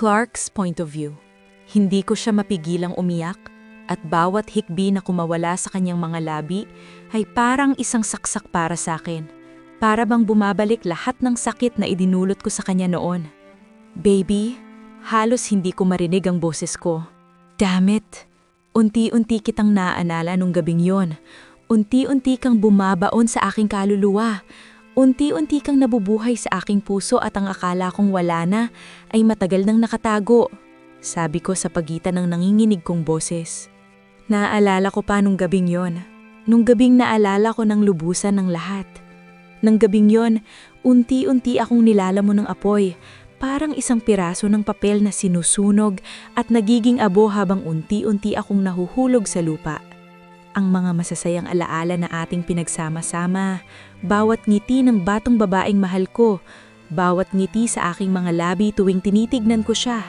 Clark's point of view. Hindi ko siya mapigilang umiyak at bawat hikbi na kumawala sa kanyang mga labi ay parang isang saksak para sa akin. Para bang bumabalik lahat ng sakit na idinulot ko sa kanya noon. Baby, halos hindi ko marinig ang boses ko. Damn it! Unti-unti kitang naaalala nung gabing yon. Unti-unti kang bumabaon sa aking kaluluwa. Unti-unti kang nabubuhay sa aking puso at ang akala kong wala na ay matagal nang nakatago. Sabi ko sa pagitan ng nanginginig kong boses. Naaalala ko pa nung gabing yon. Nung gabing naalala ko ng lubusan ng lahat. Nang gabing yon, unti-unti akong nilalamon ng apoy. Parang isang piraso ng papel na sinusunog at nagiging abo habang unti-unti akong nahuhulog sa lupa. Ang mga masasayang alaala na ating pinagsama-sama, bawat ngiti ng batong babaeng mahal ko, bawat ngiti sa aking mga labi tuwing tinitignan ko siya,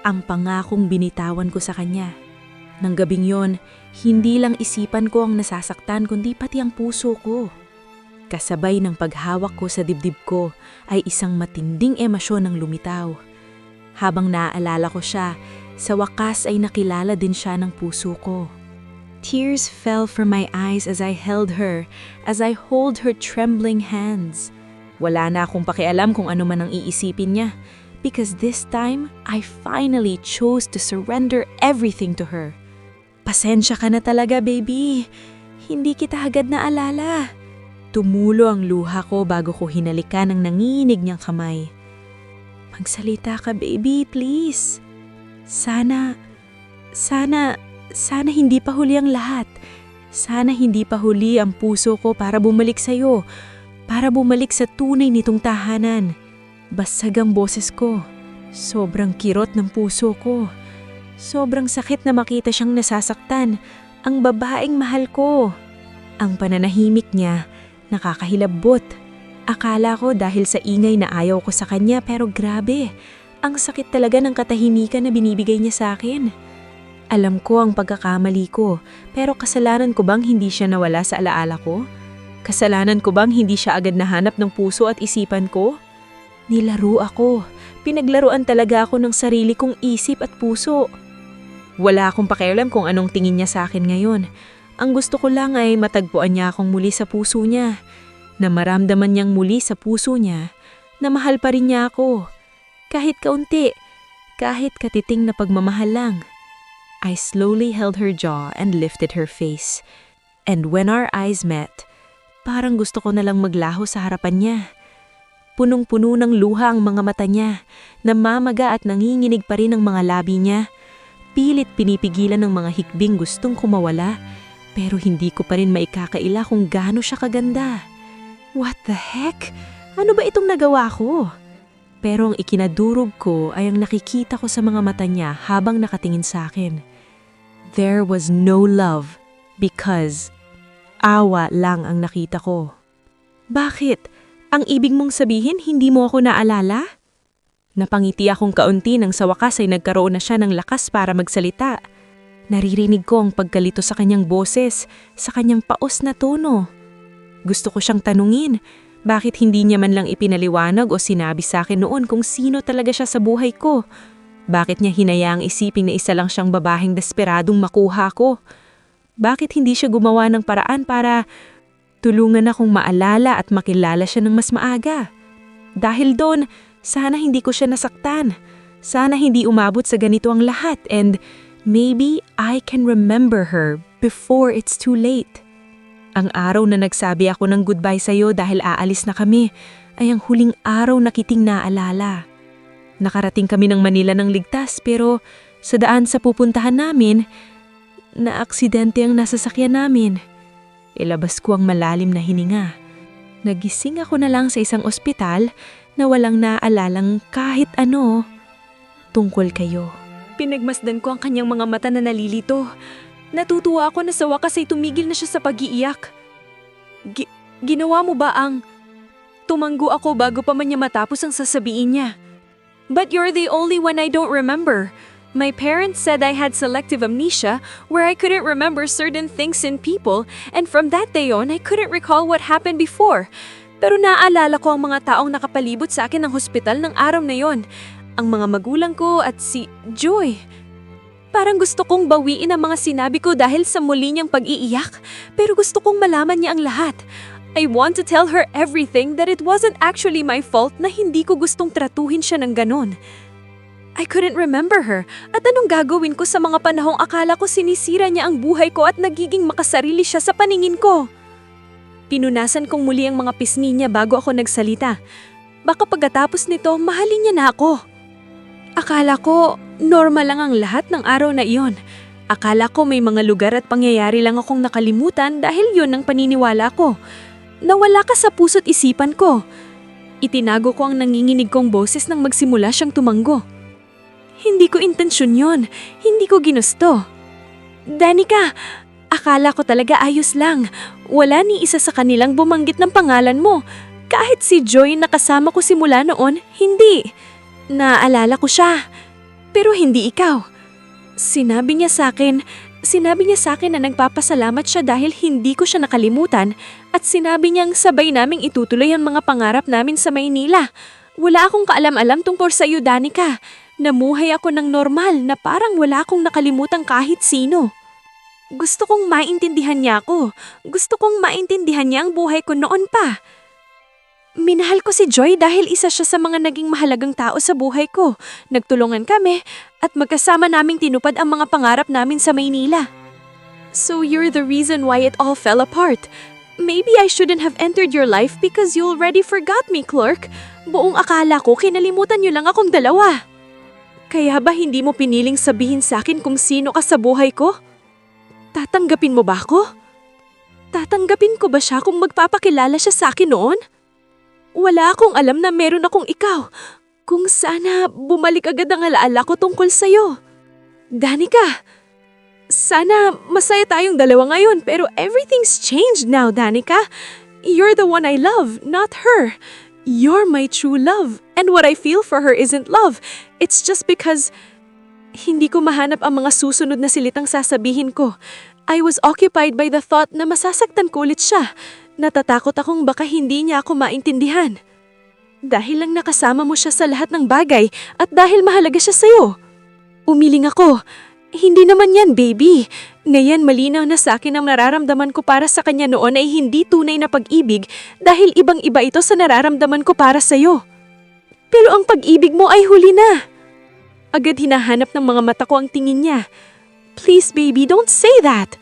ang pangakong binitawan ko sa kanya. Nang gabing yon, hindi lang isipan ko ang nasasaktan kundi pati ang puso ko. Kasabay ng paghawak ko sa dibdib ko ay isang matinding emosyon ang lumitaw. Habang naaalala ko siya, sa wakas ay nakilala din siya ng puso ko. Tears fell from my eyes as I held her, as I hold her trembling hands. Wala na akong pakialam kung ano man ang iisipin niya, because this time, I finally chose to surrender everything to her. Pasensya ka na talaga, baby. Hindi kita agad naalala. Tumulo ang luha ko bago ko hinalikan ang nanginginig niyang kamay. Magsalita ka, baby, please. Sana hindi pa huli ang lahat. Sana hindi pa huli ang puso ko para bumalik sa'yo. Para bumalik sa tunay nitong tahanan. Basag ang boses ko. Sobrang kirot ng puso ko. Sobrang sakit na makita siyang nasasaktan. Ang babaeng mahal ko. Ang pananahimik niya, nakakahilabot. Akala ko dahil sa ingay na ayaw ko sa kanya pero grabe. Ang sakit talaga ng katahimikan na binibigay niya sa akin. Alam ko ang pagkakamali ko, pero kasalanan ko bang hindi siya nawala sa alaala ko? Kasalanan ko bang hindi siya agad nahanap ng puso at isipan ko? Nilaro ako. Pinaglaruan talaga ako ng sarili kong isip at puso. Wala akong pakialam kung anong tingin niya sa akin ngayon. Ang gusto ko lang ay matagpuan niya akong muli sa puso niya. Na maramdaman niyang muli sa puso niya na mahal pa rin niya ako. Kahit kaunti, kahit katiting na pagmamahal lang. I slowly held her jaw and lifted her face. And when our eyes met, parang gusto ko na lang maglaho sa harapan niya. Punong-puno ng luha ang mga mata niya, namamaga at nanginginig pa rin ang mga labi niya. Pilit pinipigilan ng mga hikbing gustong kumawala, pero hindi ko pa rin maikakaila kung gaano siya kaganda. What the heck? Ano ba itong nagawa ko? Pero ang ikinadurog ko ay ang nakikita ko sa mga mata niya habang nakatingin sa akin. There was no love because awa lang ang nakita ko. Bakit? Ang ibig mong sabihin hindi mo ako naalala? Napangiti akong kaunti nang sa wakas ay nagkaroon na siya ng lakas para magsalita. Naririnig ko ang pagkalito sa kanyang boses, sa kanyang paos na tono. Gusto ko siyang tanungin, bakit hindi niya man lang ipinaliwanag o sinabi sa akin noon kung sino talaga siya sa buhay ko? Bakit niya hinayaang isipin na isa lang siyang babaheng desperadong makuha ko? Bakit hindi siya gumawa ng paraan para tulungan akong maalala at makilala siya ng mas maaga? Dahil doon, sana hindi ko siya nasaktan. Sana hindi umabot sa ganito ang lahat and maybe I can remember her before it's too late. Ang araw na nagsabi ako ng goodbye sa'yo dahil aalis na kami ay ang huling araw na kiting naalala. Nakarating kami ng Manila ng ligtas pero sa daan sa pupuntahan namin, na-aksidente ang nasasakyan namin. Ilabas ko ang malalim na hininga. Nagising ako na lang sa isang ospital na walang naalalang kahit ano tungkol kayo. Pinagmasdan ko ang kanyang mga mata na nalilito. Natutuwa ako na sa wakas ay tumigil na siya sa pag-iiyak. Ginawa mo ba ang tumanggo ako bago pa man niya matapos ang sasabihin niya? But you're the only one I don't remember. My parents said I had selective amnesia where I couldn't remember certain things and people, and from that day on, I couldn't recall what happened before. Pero naaalala ko ang mga taong nakapalibot sa akin ng hospital ng araw na yon. ang mga magulang ko at si Joy. Parang gusto kong bawiin ang mga sinabi ko dahil sa muli niyang pag-iiyak, pero gusto kong malaman niya ang lahat. I want to tell her everything that it wasn't actually my fault na hindi ko gustong tratuhin siya ng ganon. I couldn't remember her at anong gagawin ko sa mga panahong akala ko sinisira niya ang buhay ko at nagiging makasarili siya sa paningin ko. Pinunasan kong muli ang mga pisngi niya bago ako nagsalita. Baka pagkatapos nito, mahalin niya na ako. Akala ko, normal lang ang lahat ng araw na iyon. Akala ko may mga lugar at pangyayari lang akong nakalimutan dahil yun ang paniniwala ko. Nawala ka sa puso't isipan ko. Itinago ko ang nanginginig kong boses nang magsimula siyang tumanggo. Hindi ko intensyon yon. Hindi ko ginusto. Danica, akala ko talaga ayos lang. Wala ni isa sa kanilang bumanggit ng pangalan mo. Kahit si Joy na kasama ko simula noon, hindi. Naalala ko siya. Pero hindi ikaw. Sinabi niya sa akin na nagpapasalamat siya dahil hindi ko siya nakalimutan at sinabi niyang sabay naming itutuloy ang mga pangarap namin sa Maynila. Wala akong kaalam-alam tungkol sa iyo, Danica. Namuhay ako ng normal na parang wala akong nakalimutan kahit sino. Gusto kong maintindihan niya ako. Gusto kong maintindihan niya ang buhay ko noon pa. Minahal ko si Joy dahil isa siya sa mga naging mahalagang tao sa buhay ko. Nagtulungan kami at magkasama naming tinupad ang mga pangarap namin sa Maynila. So you're the reason why it all fell apart. Maybe I shouldn't have entered your life because you already forgot me, Clark. Buong akala ko kinalimutan niyo lang akong dalawa. Kaya ba hindi mo piniling sabihin sa akin kung sino ka sa buhay ko? Tatanggapin mo ba ako? Tatanggapin ko ba siya kung magpapakilala siya sa akin noon? Wala akong alam na meron akong ikaw. Kung sana bumalik agad ang alaala ko tungkol sa'yo. Danica, sana masaya tayong dalawa ngayon pero everything's changed now, Danica. You're the one I love, not her. You're my true love. And what I feel for her isn't love. It's just because hindi ko mahanap ang mga susunod na silitang sasabihin ko. I was occupied by the thought na masasaktan ko ulit siya. Natatakot akong baka hindi niya ako maintindihan. Dahil lang nakasama mo siya sa lahat ng bagay at dahil mahalaga siya sa'yo. Umiling ako. Hindi naman yan, baby. Ngayon malinaw na sa akin ang nararamdaman ko para sa kanya noon ay hindi tunay na pag-ibig dahil ibang-iba ito sa nararamdaman ko para sa'yo. Pero ang pag-ibig mo ay huli na. Agad hinahanap ng mga mata ko ang tingin niya. Please baby, don't say that.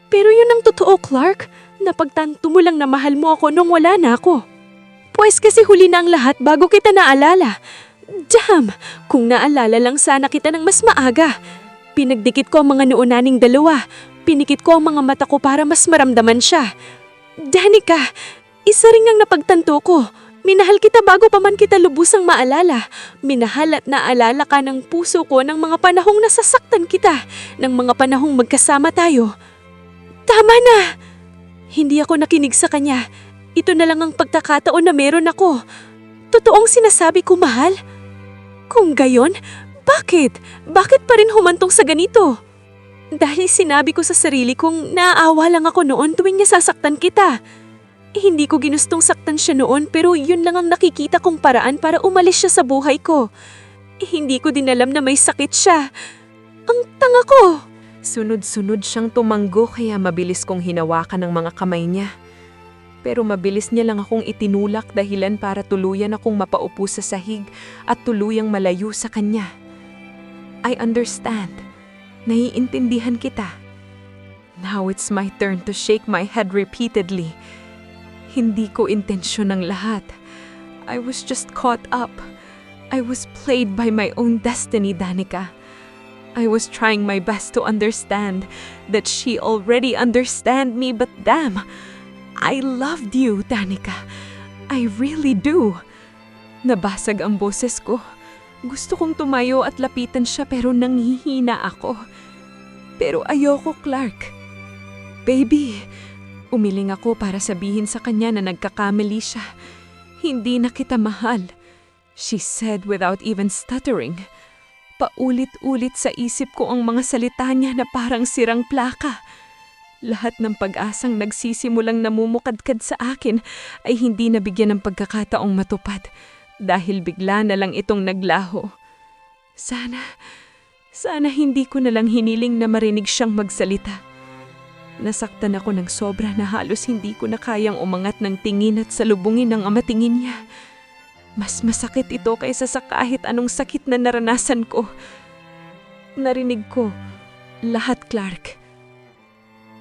Pero yun ang totoo, Clark. Napagtanto mo lang na mahal mo ako nung wala na ako. Pues kasi huli na ang lahat bago kita naalala. Damn! Kung naalala lang sana kita ng mas maaga. Pinagdikit ko ang mga noo naning dalawa. Pinikit ko ang mga mata ko para mas maramdaman siya. Danica, isa rin ang napagtanto ko. Minahal kita bago pa man kita lubusang maalala. Minahal at naalala ka ng puso ko ng mga panahong nasasaktan kita. Ng mga panahong magkasama tayo. Tama na! Hindi ako nakinig sa kanya. Ito na lang ang pagkakataon na meron ako. Totoong sinasabi ko mahal? Kung gayon, bakit? Bakit pa rin humantong sa ganito? Dahil sinabi ko sa sarili kong naaawa lang ako noon tuwing nasasaktan kita. Hindi ko ginustong saktan siya noon pero yun lang ang nakikita kong paraan para umalis siya sa buhay ko. Hindi ko din alam na may sakit siya. Ang tanga ko! Sunod-sunod siyang tumanggo kaya mabilis kong hinawakan ng mga kamay niya. Pero mabilis niya lang akong itinulak dahilan para tuluyan akong mapaupo sa sahig at tuluyang malayo sa kanya. I understand. Naiintindihan kita. Now it's my turn to shake my head repeatedly. Hindi ko intensyon ang lahat. I was just caught up. I was played by my own destiny, Danica. I was trying my best to understand that she already understand me, but damn, I loved you, Danica. I really do. Nabasag ang boses ko. Gusto kong tumayo at lapitan siya pero nanghihina ako. Pero ayoko, Clark. Baby, umiling ako para sabihin sa kanya na nagkakamali siya. Hindi na kita mahal. She said without even stuttering. Paulit-ulit sa isip ko ang mga salita niya na parang sirang plaka. Lahat ng pag-asang nagsisimulang namumukadkad sa akin ay hindi nabigyan ng pagkakataong matupad. dahil bigla na lang itong naglaho. Sana hindi ko na lang hiniling na marinig siyang magsalita. Nasaktan ako ng sobra na halos hindi ko na kayang umangat ng tingin at salubungin ang amatingin niya. Mas masakit ito kaysa sa kahit anong sakit na naranasan ko. Narinig ko lahat, Clark.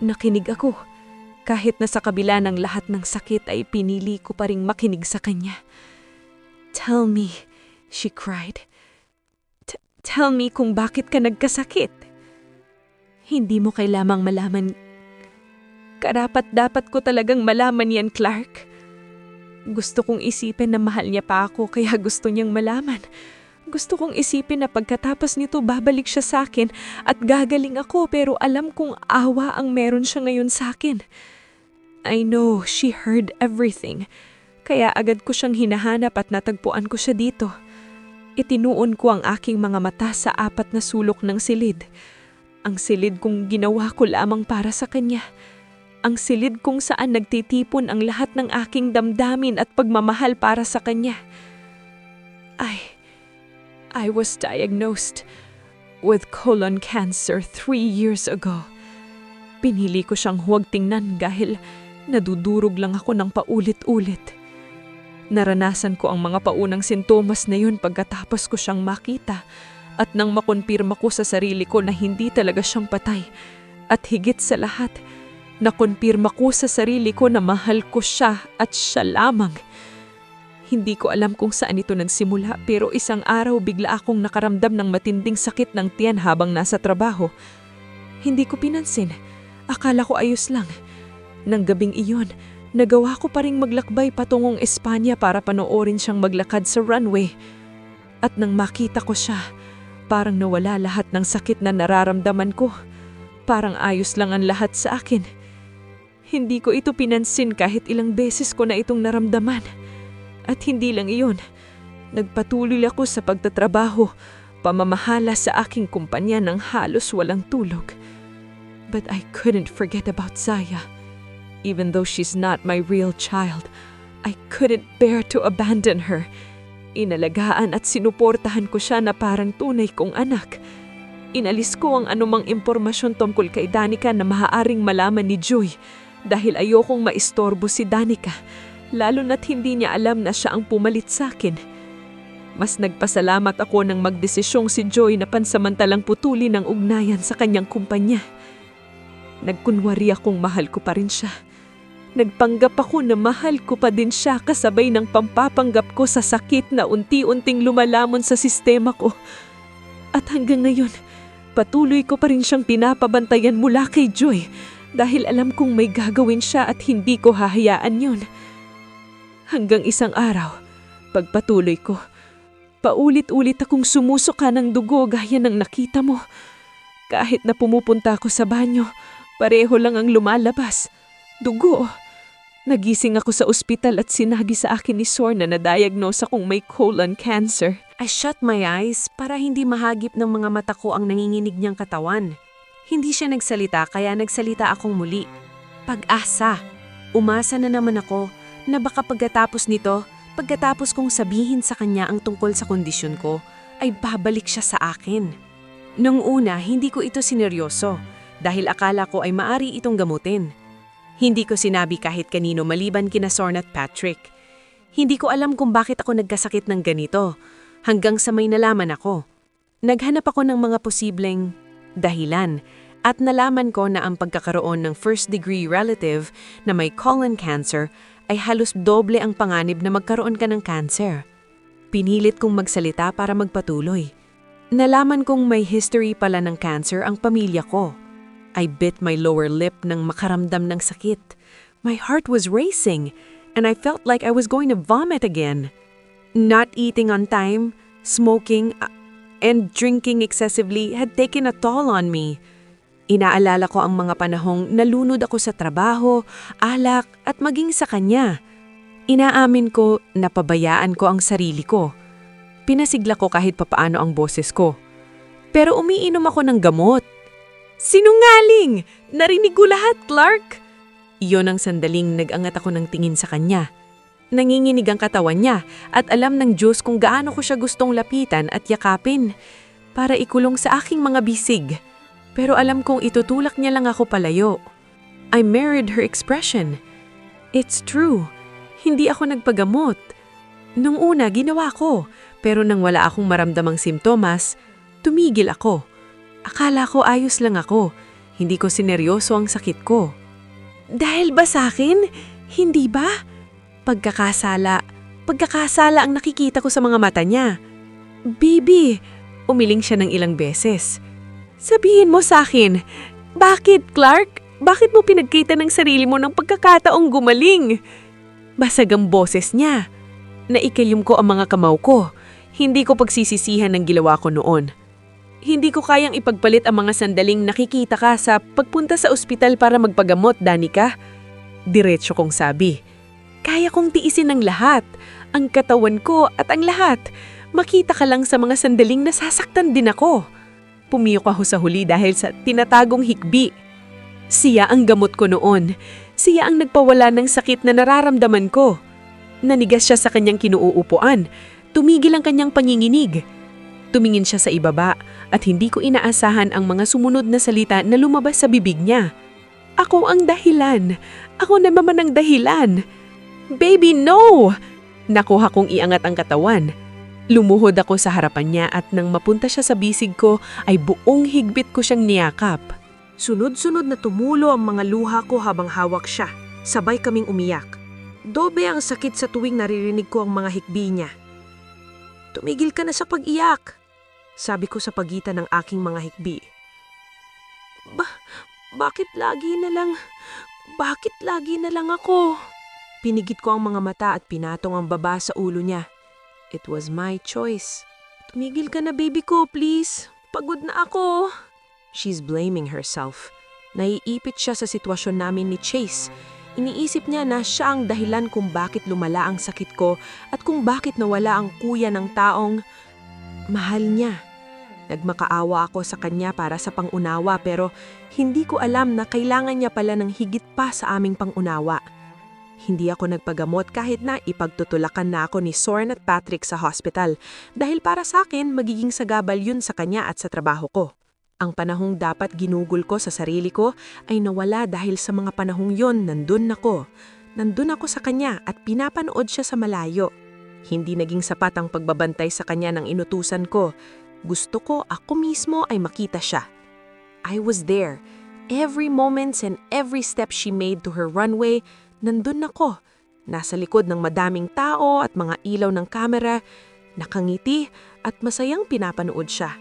Nakinig ako. Kahit na sa kabila ng lahat ng sakit ay pinili ko pa ring makinig sa kanya. "Tell me," she cried. Tell me kung bakit ka nagkasakit. Hindi mo kailangang malaman. Karapat-dapat ko talagang malaman yan, Clark. Gusto kong isipin na mahal niya pa ako kaya gusto niyang malaman. Gusto kong isipin na pagkatapos nito babalik siya sa akin at gagaling ako pero alam kong awa ang meron siya ngayon sa akin. I know she heard everything. Kaya agad ko siyang hinahanap at natagpuan ko siya dito. Itinuon ko ang aking mga mata sa 4 na sulok ng silid. Ang silid kong ginawa ko lamang para sa kanya. Ang silid kung saan nagtitipon ang lahat ng aking damdamin at pagmamahal para sa kanya. I was diagnosed with colon cancer 3 years ago. Pinili ko siyang huwag tingnan dahil nadudurog lang ako ng paulit-ulit. Naranasan ko ang mga paunang sintomas na yun pagkatapos ko siyang makita at nang makonpirma ko sa sarili ko na hindi talaga siyang patay. At higit sa lahat, nakonpirma ko sa sarili ko na mahal ko siya at siya lamang. Hindi ko alam kung saan ito nagsimula pero isang araw bigla akong nakaramdam ng matinding sakit ng tiyan habang nasa trabaho. Hindi ko pinansin. Akala ko ayos lang. Nang gabing iyon, nagawa ko pa ring maglakbay patungong Espanya para panoorin siyang maglakad sa runway. At nang makita ko siya, parang nawala lahat ng sakit na nararamdaman ko. Parang ayos lang ang lahat sa akin. Hindi ko ito pinansin kahit ilang beses ko na itong naramdaman. At hindi lang iyon, nagpatuloy ako sa pagtatrabaho, pamamahala sa aking kumpanya ng halos walang tulog. But I couldn't forget about Zaya. Even though she's not my real child, I couldn't bear to abandon her. Inalagaan at sinuportahan ko siya na parang tunay kong anak. Inalis ko ang anumang impormasyon tungkol kay Danica na maaaring malaman ni Joy dahil ayokong maistorbo si Danica, lalo na't hindi niya alam na siya ang pumalit sa akin. Mas nagpasalamat ako nang magdesisyong si Joy na pansamantalang putulin ang ugnayan sa kanyang kumpanya. Nagkunwari akong mahal ko pa rin siya. Nagpanggap ako na mahal ko pa din siya kasabay ng pampapanggap ko sa sakit na unti-unting lumalamon sa sistema ko. At hanggang ngayon, patuloy ko pa rin siyang pinapabantayan mula kay Joy dahil alam kong may gagawin siya at hindi ko hahayaan yun. Hanggang isang araw, pagpatuloy ko, paulit-ulit akong sumusuka ng dugo gaya ng nakita mo. Kahit na pumupunta ako sa banyo, pareho lang ang lumalabas. Dugo. Nagising ako sa ospital at sinagi sa akin ni Sor na na-diagnose akong may colon cancer. I shut my eyes para hindi mahagip ng mga mata ko ang nanginginig niyang katawan. Hindi siya nagsalita kaya nagsalita akong muli. Pag-asa. Umasa na naman ako na baka pagkatapos nito, pagkatapos kong sabihin sa kanya ang tungkol sa kondisyon ko, ay babalik siya sa akin. Nung una, hindi ko ito sineryoso dahil akala ko ay maari itong gamutin. Hindi ko sinabi kahit kanino maliban kina Sorn at Patrick. Hindi ko alam kung bakit ako nagkasakit ng ganito hanggang sa may nalaman ako. Naghanap ako ng mga posibleng dahilan at nalaman ko na ang pagkakaroon ng first-degree relative na may colon cancer ay halos doble ang panganib na magkaroon ka ng cancer. Pinilit kong magsalita para magpatuloy. Nalaman kong may history pala ng cancer ang pamilya ko. I bit my lower lip nang makaramdam ng sakit. My heart was racing and I felt like I was going to vomit again. Not eating on time, smoking, and drinking excessively had taken a toll on me. Inaalala ko ang mga panahong nalunod ako sa trabaho, alak at maging sa kanya. Inaamin ko na pabayaan ko ang sarili ko. Pinasigla ko kahit papaano ang boses ko. Pero umiinom ako ng gamot. Sinungaling! Narinig ko lahat, Clark! Iyon ang sandaling nag-angat ako ng tingin sa kanya. Nanginginig ang katawan niya at alam ng Diyos kung gaano ko siya gustong lapitan at yakapin para ikulong sa aking mga bisig. Pero alam kong itutulak niya lang ako palayo. I mirrored her expression. It's true. Hindi ako nagpagamot. Nung una, ginawa ko. Pero nang wala akong maramdamang simptomas, tumigil ako. Akala ko ayos lang ako. Hindi ko sineryoso ang sakit ko. Dahil ba sa akin? Hindi ba? Pagkakasala ang nakikita ko sa mga mata niya. Baby, umiling siya ng ilang beses. Sabihin mo sa akin, bakit Clark? Bakit mo pinagkita ng sarili mo ng pagkakataong gumaling? Basag ang boses niya. Naikilyom ko ang mga kamao ko. Hindi ko pagsisisihan ng ginawa ko noon. Hindi ko kayang ipagpalit ang mga sandaling nakikita ka sa pagpunta sa ospital para magpagamot, Danica. Diretso kong sabi. Kaya kong tiisin ang lahat, ang katawan ko at ang lahat. Makita ka lang sa mga sandaling nasasaktan din ako. Pumiyok ako sa huli dahil sa tinatagong hikbi. Siya ang gamot ko noon. Siya ang nagpawala ng sakit na nararamdaman ko. Nanigas siya sa kanyang kinuupuan. Tumigil ang kanyang panginginig. Tumingin siya sa ibaba at hindi ko inaasahan ang mga sumunod na salita na lumabas sa bibig niya. Ako ang dahilan. Ako naman ang dahilan. Baby, no! Nakuha kong iangat ang katawan. Lumuhod ako sa harapan niya at nang mapunta siya sa bisig ko ay buong higbit ko siyang niyakap. Sunod-sunod na tumulo ang mga luha ko habang hawak siya. Sabay kaming umiyak. Dobe ang sakit sa tuwing naririnig ko ang mga hikbi niya. Tumigil ka na sa pag-iyak, sabi ko sa pagitan ng aking mga hikbi. Bakit lagi na lang ako? Pinigit ko ang mga mata at pinatong ang baba sa ulo niya. It was my choice. Tumigil ka na baby ko, please. Pagod na ako. She's blaming herself. Naiipit siya sa sitwasyon namin ni Chase. Iniisip niya na siya ang dahilan kung bakit lumala ang sakit ko at kung bakit nawala ang kuya ng taong mahal niya. Nagmakaawa ako sa kanya para sa pangunawa pero hindi ko alam na kailangan niya pala ng higit pa sa aming pangunawa. Hindi ako nagpagamot kahit na ipagtutulakan na ako ni Soren at Patrick sa hospital dahil para sa akin magiging sagabal yun sa kanya at sa trabaho ko. Ang panahong dapat ginugol ko sa sarili ko ay nawala dahil sa mga panahong yon nandun ako. Nandun ako sa kanya at pinapanood siya sa malayo. Hindi naging sapat ang pagbabantay sa kanya ng inutusan ko. Gusto ko ako mismo ay makita siya. I was there. Every moments and every step she made to her runway, nandun ako. Nasa likod ng madaming tao at mga ilaw ng kamera, nakangiti at masayang pinapanood siya.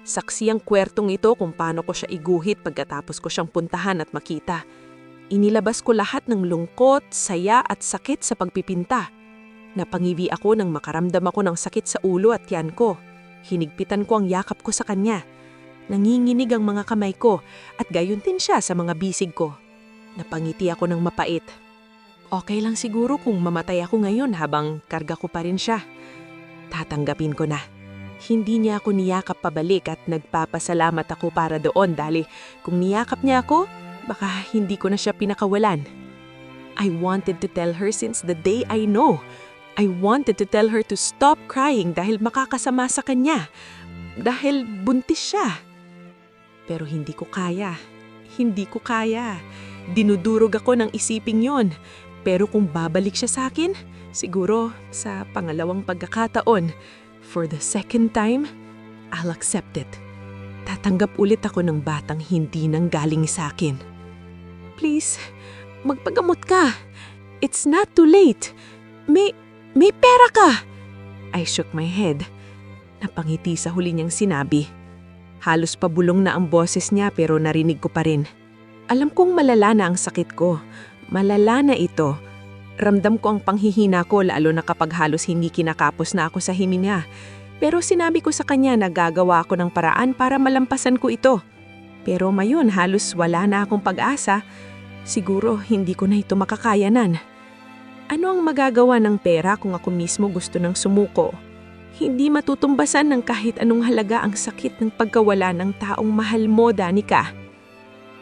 Saksi ang kwertong ito kung paano ko siya iguhit pagkatapos ko siyang puntahan at makita. Inilabas ko lahat ng lungkot, saya at sakit sa pagpipinta. Napangiwi ako nang makaramdam ako ng sakit sa ulo at tiyan ko. Hinigpitan ko ang yakap ko sa kanya. Nanginginig ang mga kamay ko at gayon din siya sa mga bisig ko. Napangiti ako ng mapait. Okay lang siguro kung mamatay ako ngayon habang karga ko pa rin siya. Tatanggapin ko na. Hindi niya ako niyakap pabalik at nagpapasalamat ako para doon dahil kung niyakap niya ako, baka hindi ko na siya pinakawalan. I wanted to tell her since the day I know. I wanted to tell her to stop crying dahil makakasama sa kanya. Dahil buntis siya. Pero hindi ko kaya. Hindi ko kaya. Dinudurog ako ng isiping yon. Pero kung babalik siya sa akin, siguro sa pangalawang pagkakataon, for the second time, I'll accept it. Tatanggap ulit ako ng batang hindi nanggaling sa akin. Please, magpagamot ka. It's not too late. May pera ka. I shook my head. Napangiti sa huli niyang sinabi. Halos pabulong na ang boses niya pero narinig ko pa rin. Alam kong malala na ang sakit ko. Malala na ito. Ramdam ko ang panghihina ko lalo na kapag halos hindi kinakapos na ako sa hininga. Pero sinabi ko sa kanya na gagawa ako ng paraan para malampasan ko ito. Pero mayon halos wala na akong pag-asa. Siguro hindi ko na ito makakayanan. Ano ang magagawa ng pera kung ako mismo gusto ng sumuko? Hindi matutumbasan ng kahit anong halaga ang sakit ng pagkawala ng taong mahal mo, Danica.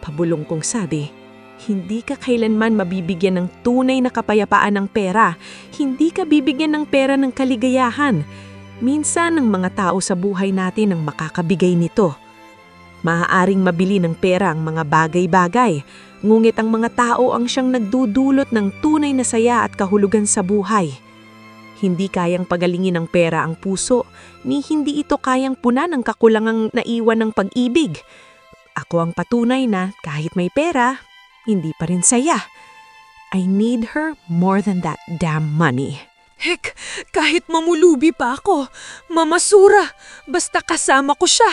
Pabulong kong sabi. Hindi ka kailanman mabibigyan ng tunay na kapayapaan ng pera. Hindi ka bibigyan ng pera ng kaligayahan. Minsan ang mga tao sa buhay natin ang makakabigay nito. Maaaring mabili ng pera ang mga bagay-bagay, ngunit ang mga tao ang siyang nagdudulot ng tunay na saya at kahulugan sa buhay. Hindi kayang pagalingin ng pera ang puso, ni hindi ito kayang punan ng kakulangang naiwan ng pag-ibig. Ako ang patunay na kahit may pera, hindi pa rin saya. I need her more than that damn money. Hek, kahit mamulubi pa ako, mamasura, basta kasama ko siya,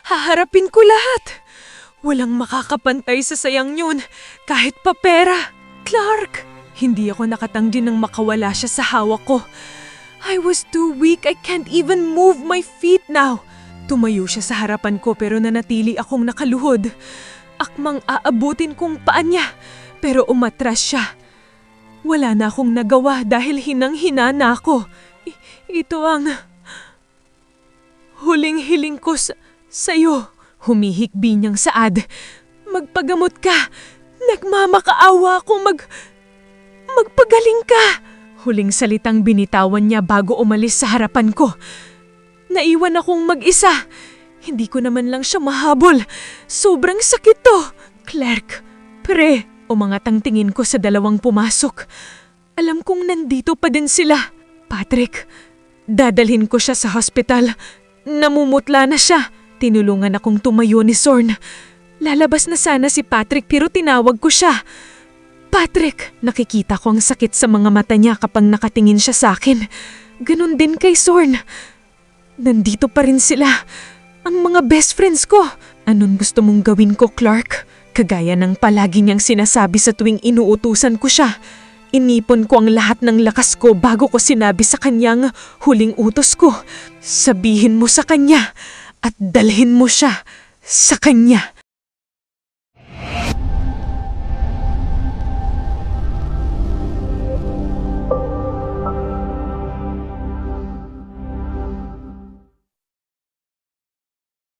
haharapin ko lahat. Walang makakapantay sa sayang yun, kahit pa pera. Clark, hindi ako nakatanggi nang makawala siya sa hawak ko. I was too weak, I can't even move my feet now. Tumayo siya sa harapan ko pero nanatili akong nakaluhod. Akmang aabutin kong paa niya, pero umatras siya. Wala na akong nagawa dahil hinang-hina na ako. Ito ang huling hiling ko sa'yo. Humihikbi niyang saad. Magpagamot ka. Nagmamakaawa ako magpagaling ka. Huling salitang binitawan niya bago umalis sa harapan ko. Naiwan akong mag-isa. Hindi ko naman lang siya mahabol. Sobrang sakit to. Clark, pre, umangat tingin ko sa dalawang pumasok. Alam kong nandito pa din sila. Patrick, dadalhin ko siya sa hospital. Namumutla na siya. Tinulungan akong tumayo ni Sorn. Lalabas na sana si Patrick pero tinawag ko siya. Patrick, nakikita ko ang sakit sa mga mata niya kapag nakatingin siya sa akin. Ganon din kay Sorn. Nandito pa rin sila. Ang mga best friends ko. Anong gusto mong gawin ko, Clark? Kagaya ng palagi niyang sinasabi sa tuwing inuutusan ko siya. Inipon ko ang lahat ng lakas ko bago ko sinabi sa kanyang huling utos ko. Sabihin mo sa kanya at dalhin mo siya sa kanya.